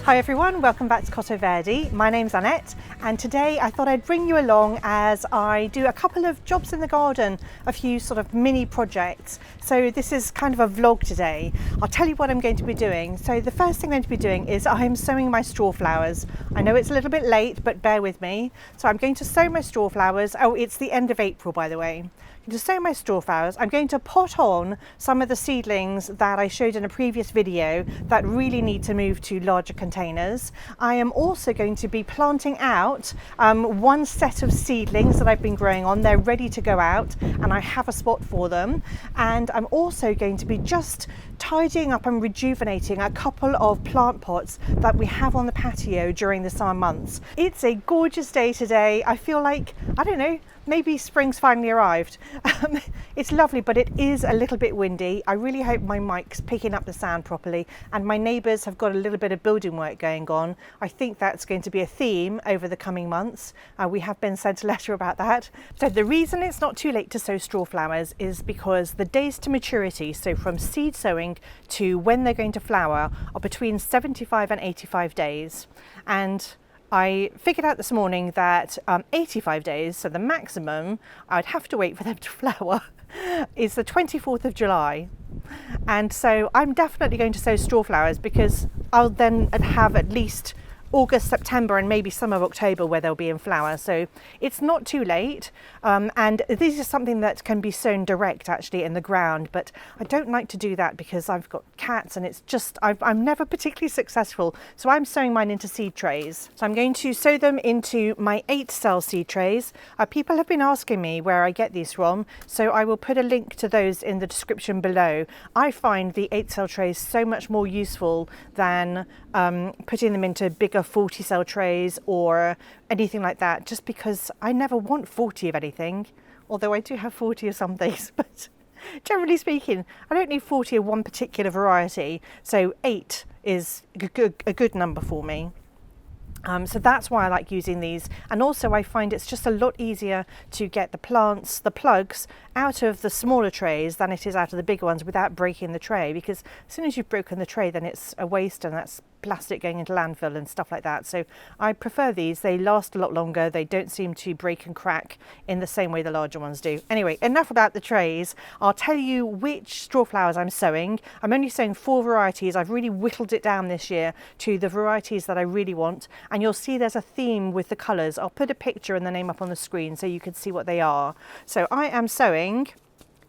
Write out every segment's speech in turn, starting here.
Hi everyone, welcome back to Cottoverdi. My name's Annette and today I thought I'd bring you along as I do a couple of jobs in the garden, a few sort of mini projects. So this is kind of a vlog today. I'll tell you what I'm going to be doing. So the first thing I'm going to be doing is I'm sowing my straw flowers. I know it's a little bit late, but bear with me. So I'm going to sow my straw flowers. Oh, it's the end of April, by the way. To sow my straw flowers, I'm going to pot on some of the seedlings that I showed in a previous video that really need to move to larger containers. I am also going to be planting out one set of seedlings that I've been growing on. They're ready to go out and I have a spot for them. And I'm also going to be just tidying up and rejuvenating a couple of plant pots that we have on the patio during the summer months. It's a gorgeous day today. I feel like, I don't know, maybe spring's finally arrived. It's lovely, but it is a little bit windy. I really hope my mic's picking up the sound properly, and my neighbours have got a little bit of building work going on. I think that's going to be a theme over the coming months. We have been sent a letter about that. So the reason it's not too late to sow straw flowers is because the days to maturity, so from seed sowing to when they're going to flower, are between 75 and 85 days. And I figured out this morning that 85 days, so the maximum I'd have to wait for them to flower, is the 24th of July. And so I'm definitely going to sow straw flowers because I'll then have at least August, September and maybe some of October where they'll be in flower. So it's not too late, and this is something that can be sown direct actually in the ground, but I don't like to do that because I've got cats and it's just I'm never particularly successful. So I'm sowing mine into seed trays. So I'm going to sow them into my 8-cell seed trays. People have been asking me where I get these from, so I will put a link to those in the description below. I find the 8-cell trays so much more useful than putting them into bigger 40-cell trays or anything like that, just because I never want 40 of anything, although I do have 40 of some things, but generally speaking I don't need 40 of one particular variety, so 8 is a good number for me. So that's why I like using these, and also I find it's just a lot easier to get the plants, the plugs, out of the smaller trays than it is out of the bigger ones without breaking the tray, because as soon as you've broken the tray then it's a waste and that's plastic going into landfill and stuff like that. So I prefer these. They last a lot longer. They don't seem to break and crack in the same way the larger ones do. Anyway, enough about the trays. I'll tell you which straw flowers I'm sowing. I'm only sowing 4 varieties. I've really whittled it down this year to the varieties that I really want, and you'll see there's a theme with the colours. I'll put a picture and the name up on the screen so you can see what they are. So I am sowing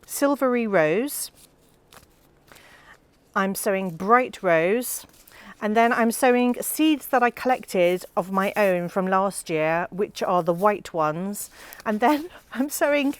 Silvery Rose, I'm sowing Bright Rose, and then I'm sowing seeds that I collected of my own from last year, which are the white ones. And then I'm sowing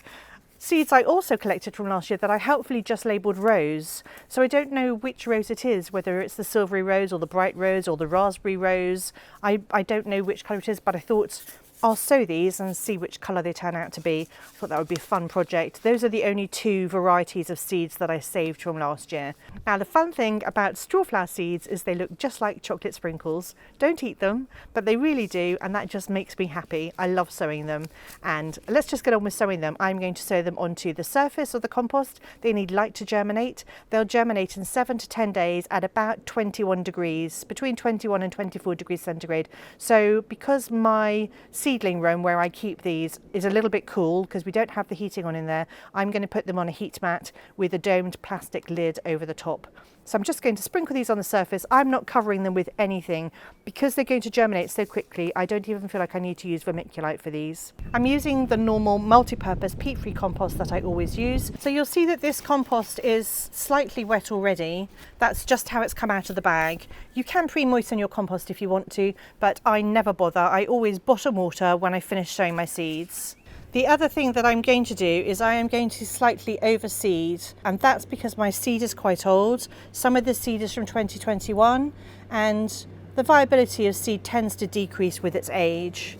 seeds I also collected from last year that I helpfully just labelled Rose. So I don't know which rose it is, whether it's the Silvery Rose or the Bright Rose or the Raspberry Rose. I don't know which colour it is, but I thought I'll sow these and see which colour they turn out to be. I thought that would be a fun project. Those are the only 2 varieties of seeds that I saved from last year. Now the fun thing about straw flower seeds is they look just like chocolate sprinkles. Don't eat them, but they really do, and that just makes me happy. I love sowing them. And let's just get on with sowing them. I'm going to sow them onto the surface of the compost. They need light to germinate. They'll germinate in 7 to 10 days at about 21 degrees, between 21 and 24 degrees centigrade. So because my seedling room where I keep these is a little bit cool because we don't have the heating on in there, I'm going to put them on a heat mat with a domed plastic lid over the top. So I'm just going to sprinkle these on the surface. I'm not covering them with anything because they're going to germinate so quickly. I don't even feel like I need to use vermiculite for these. I'm using the normal multi-purpose peat-free compost that I always use. So you'll see that this compost is slightly wet already. That's just how it's come out of the bag. You can pre-moisten your compost if you want to, but I never bother. I always bottom water when I finish sowing my seeds. The other thing that I'm going to do is I am going to slightly overseed, and that's because my seed is quite old. Some of the seed is from 2021 and the viability of seed tends to decrease with its age.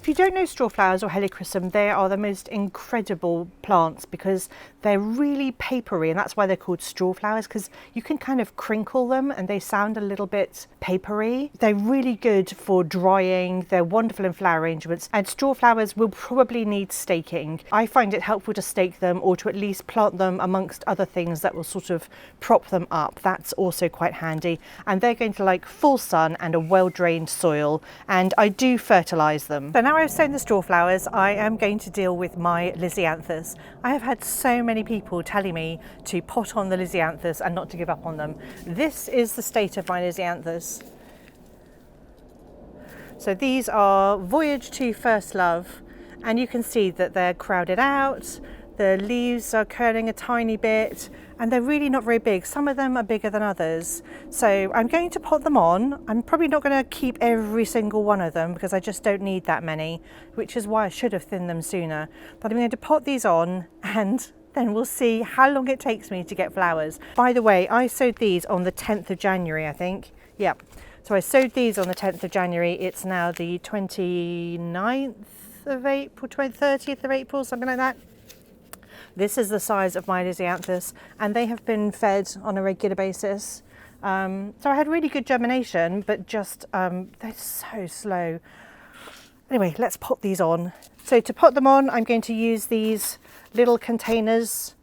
If you don't know strawflowers or helichrysum, they are the most incredible plants because they're really papery, and that's why they're called strawflowers, because you can kind of crinkle them and they sound a little bit papery. They're really good for drying, they're wonderful in flower arrangements, and strawflowers will probably need staking. I find it helpful to stake them or to at least plant them amongst other things that will sort of prop them up. That's also quite handy, and they're going to like full sun and a well-drained soil, and I do fertilise them. So now I've sown the strawflowers, I am going to deal with my Lisianthus. I have had so many people telling me to pot on the Lisianthus and not to give up on them. This is the state of my Lisianthus. So these are Voyage to First Love, and you can see that they're crowded out, the leaves are curling a tiny bit, and they're really not very big. Some of them are bigger than others. So I'm going to pot them on. I'm probably not going to keep every single one of them because I just don't need that many, which is why I should have thinned them sooner. But I'm going to pot these on and then we'll see how long it takes me to get flowers. By the way, I sowed these on the 10th of January, I think. Yep. So I sowed these on the 10th of January. It's now the 29th of April, 30th of April, something like that. This is the size of my Lisianthus, and they have been fed on a regular basis. So I had really good germination, but just they're so slow. Anyway, let's pop these on. So to pot them on, I'm going to use these little containers,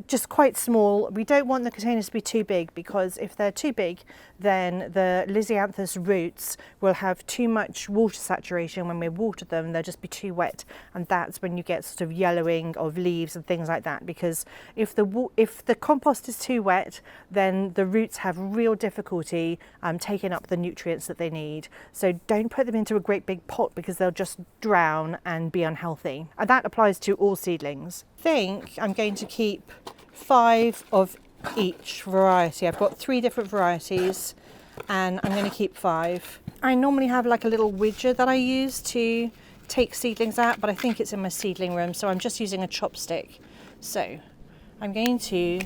just quite small. We don't want the containers to be too big because if they're too big, then the Lisianthus roots will have too much water saturation. When we water them, they'll just be too wet, and that's when you get sort of yellowing of leaves and things like that. Because if the compost is too wet, then the roots have real difficulty taking up the nutrients that they need. So don't put them into a great big pot because they'll just drown and be unhealthy. And that applies to all seedlings. I think I'm going to keep 5 of each variety. I've got 3 different varieties and I'm going to keep 5. I normally have like a little widger that I use to take seedlings out, but I think it's in my seedling room, so I'm just using a chopstick. So I'm going to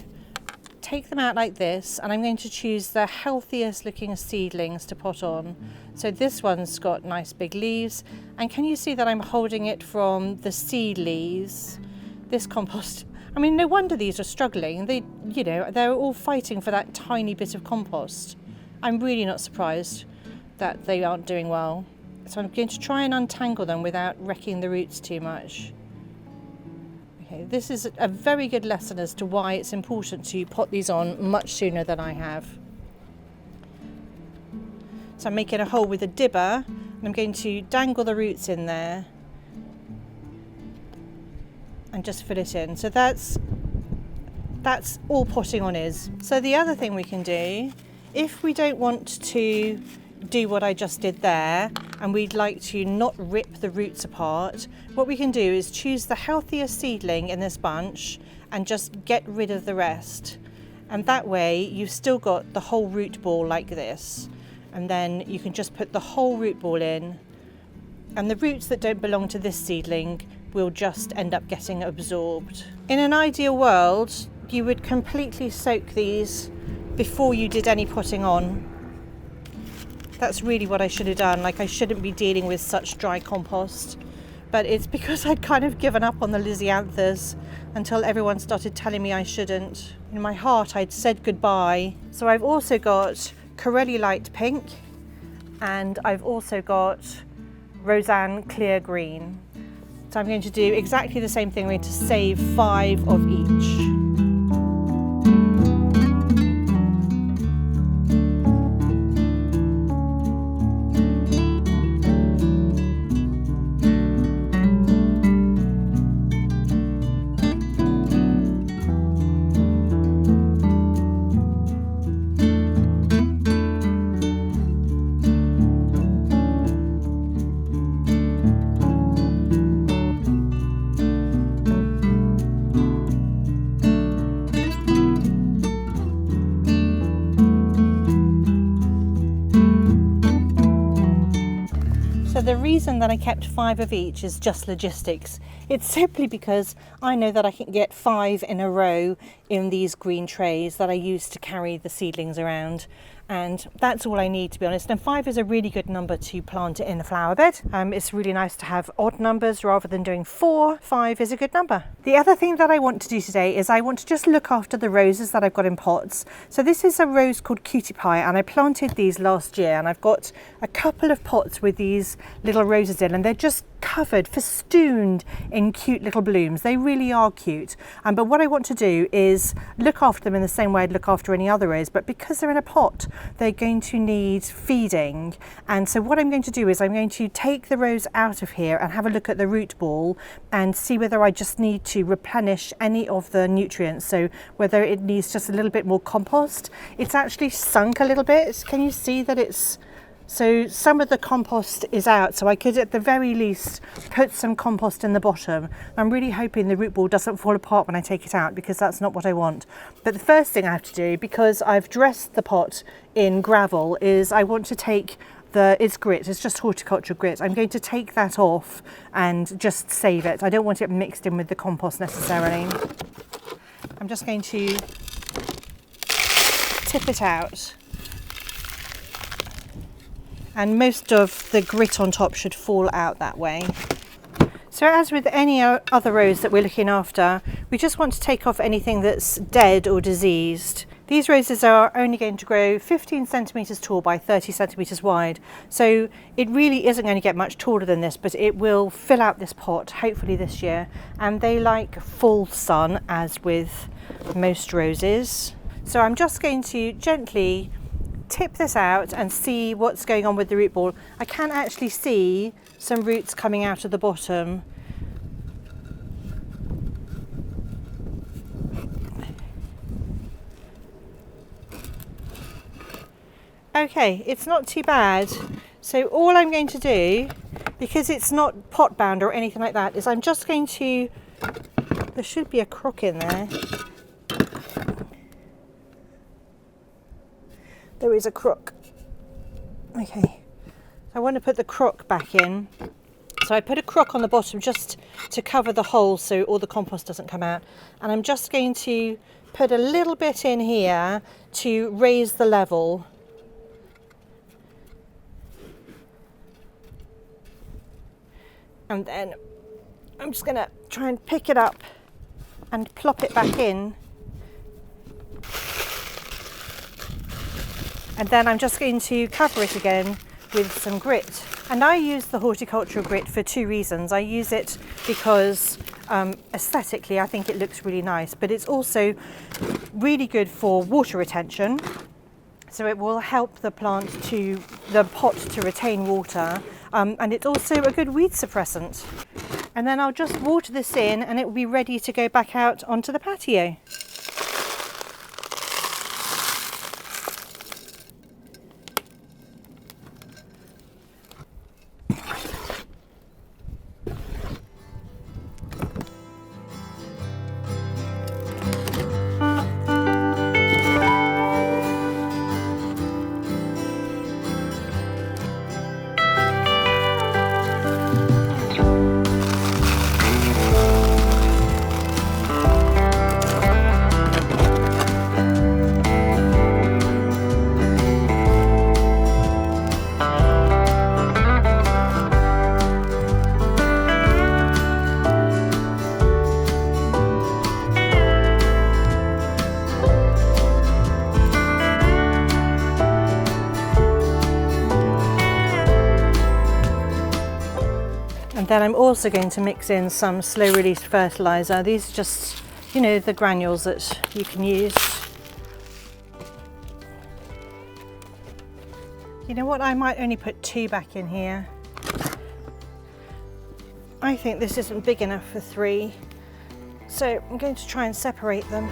take them out like this, and I'm going to choose the healthiest looking seedlings to pot on. So this one's got nice big leaves, and can you see that I'm holding it from the seed leaves? This compost, I mean, no wonder these are struggling. They, you know, they're all fighting for that tiny bit of compost. I'm really not surprised that they aren't doing well. So I'm going to try and untangle them without wrecking the roots too much. Okay, this is a very good lesson as to why it's important to pot these on much sooner than I have. So I'm making a hole with a dibber, and I'm going to dangle the roots in there and just fill it in. So that's all potting on is. So the other thing we can do, if we don't want to do what I just did there and we'd like to not rip the roots apart, what we can do is choose the healthiest seedling in this bunch and just get rid of the rest. And that way you've still got the whole root ball like this. And then you can just put the whole root ball in, and the roots that don't belong to this seedling will just end up getting absorbed. In an ideal world, you would completely soak these before you did any potting on. That's really what I should have done. Like, I shouldn't be dealing with such dry compost, but it's because I'd kind of given up on the Lisianthus until everyone started telling me I shouldn't. In my heart, I'd said goodbye. So I've also got Corelli Light Pink, and I've also got Roseanne Clear Green. So I'm going to do exactly the same thing. I'm going to save 5 of each. So the reason that I kept 5 of each is just logistics. It's simply because I know that I can get 5 in a row in these green trays that I use to carry the seedlings around. and that's all I need, to be honest. And 5 is a really good number to plant it in a flower bed. It's really nice to have odd numbers rather than doing 4. 5 is a good number. The other thing that I want to do today is I want to just look after the roses that I've got in pots. So this is a rose called Cutie Pie, and I planted these last year, and I've got a couple of pots with these little roses in, and they're just covered, festooned in cute little blooms. They really are cute. But what I want to do is look after them in the same way I'd look after any other rose, but because they're in a pot, they're going to need feeding. And so what I'm going to do is I'm going to take the rose out of here and have a look at the root ball and see whether I just need to replenish any of the nutrients. So whether it needs just a little bit more compost. It's actually sunk a little bit. Can you see that it's... So some of the compost is out, so I could at the very least put some compost in the bottom. I'm really hoping the root ball doesn't fall apart when I take it out, because that's not what I want. But the first thing I have to do, because I've dressed the pot in gravel, is I want to take it's grit, it's just horticulture grit. I'm going to take that off and just save it. I don't want it mixed in with the compost necessarily. I'm just going to tip it out. And most of the grit on top should fall out that way. So as with any other rose that we're looking after, we just want to take off anything that's dead or diseased. These roses are only going to grow 15 centimetres tall by 30 centimetres wide. So it really isn't going to get much taller than this, but it will fill out this pot, hopefully this year. And they like full sun, as with most roses. So I'm just going to gently tip this out and see what's going on with the root ball. I can actually see some roots coming out of the bottom. Okay, it's not too bad. So all I'm going to do, because it's not pot bound or anything like that, is I'm just going to, there should be a crook in there. There is a crook. Okay, I want to put the crook back in. So I put a crook on the bottom just to cover the hole so all the compost doesn't come out. And I'm just going to put a little bit in here to raise the level. And then I'm just going to try and pick it up and plop it back in. And then I'm just going to cover it again with some grit. And I use the horticultural grit for 2 reasons. I use it because aesthetically I think it looks really nice, but it's also really good for water retention. So it will help the pot to retain water. And it's also a good weed suppressant. And then I'll just water this in and it will be ready to go back out onto the patio. And then I'm also going to mix in some slow release fertilizer. These are just, you know, the granules that you can use. You know what, I might only put 2 back in here. I think this isn't big enough for 3. So I'm going to try and separate them.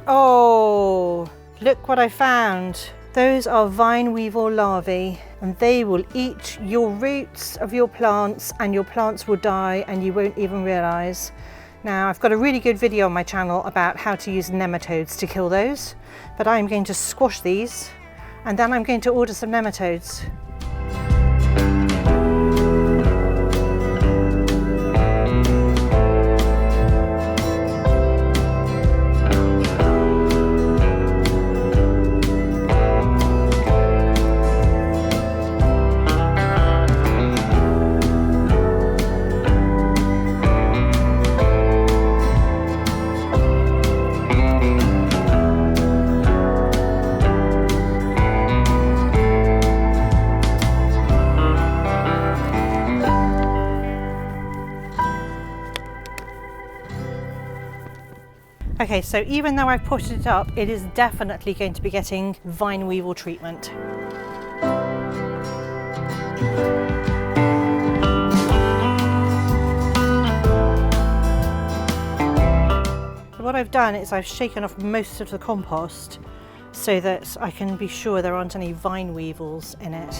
Oh, look what I found. Those are vine weevil larvae, and they will eat your roots of your plants and your plants will die and you won't even realise. Now I've got a really good video on my channel about how to use nematodes to kill those, but I'm going to squash these and then I'm going to order some nematodes. Okay, so even though I've potted it up, it is definitely going to be getting vine weevil treatment. So what I've done is I've shaken off most of the compost so that I can be sure there aren't any vine weevils in it.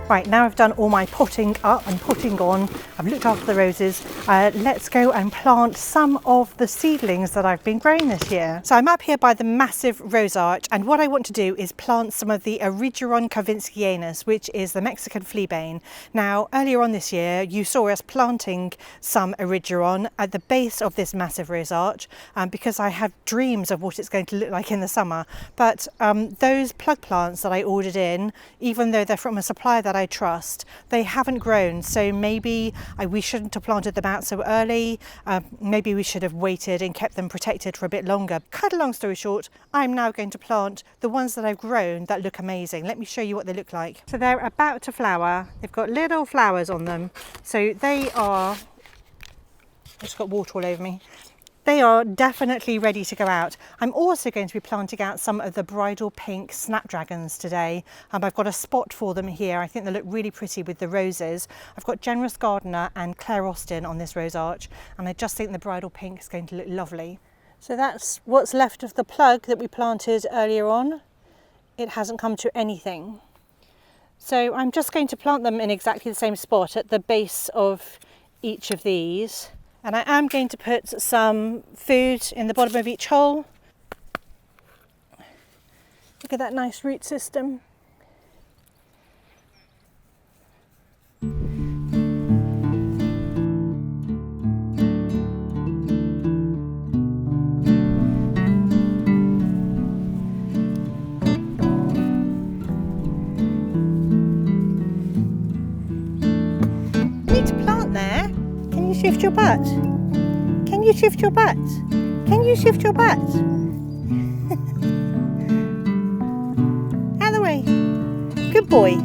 Right, now I've done all my potting up and potting on, I've looked after the roses, let's go and plant some of the seedlings that I've been growing this year. So I'm up here by the massive rose arch, and what I want to do is plant some of the Erigeron Kavinskianus, which is the Mexican fleabane. Now, earlier on this year, you saw us planting some Erigeron at the base of this massive rose arch, because I have dreams of what it's going to look like in the summer. But those plug plants that I ordered in, even though they're from a supplier that I trust, they haven't grown, so maybe we shouldn't have planted them out so early. Maybe we should have waited and kept them protected for a bit longer. Cut a long story short, I'm now going to plant the ones that I've grown that look amazing. Let me show you what they look like. So they're about to flower. They've got little flowers on them, so they are, I just got water all over me. They are definitely ready to go out. I'm also going to be planting out some of the bridal pink snapdragons today. I've got a spot for them here. I think they look really pretty with the roses. I've got Generous Gardener and Claire Austin on this rose arch, and I just think the bridal pink is going to look lovely. So that's what's left of the plug that we planted earlier on. It hasn't come to anything. So I'm just going to plant them in exactly the same spot at the base of each of these. And I am going to put some food in the bottom of each hole. Look at that nice root system. You need to plant there. Can you shift your butt? Can you shift your butt? Can you shift your butt? Out of the way. Good boy.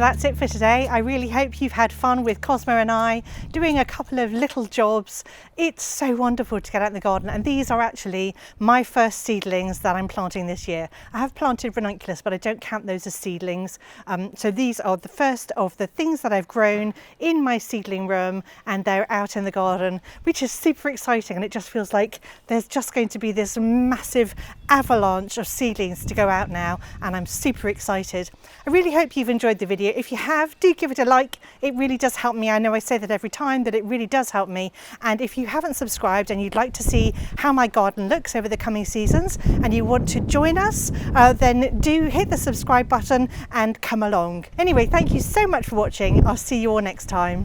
Well, that's it for today. I really hope you've had fun with Cosmo and I doing a couple of little jobs. It's so wonderful to get out in the garden, and these are actually my first seedlings that I'm planting this year. I have planted ranunculus, but I don't count those as seedlings. So these are the first of the things that I've grown in my seedling room, and they're out in the garden, which is super exciting. And it just feels like there's just going to be this massive avalanche of seedlings to go out now, and I'm super excited. I really hope you've enjoyed the video. If you have, do give it a like. It really does help me. I know I say that every time, but it really does help me. And if you haven't subscribed and you'd like to see how my garden looks over the coming seasons and you want to join us, then do hit the subscribe button and come along. Anyway, thank you so much for watching. I'll see you all next time.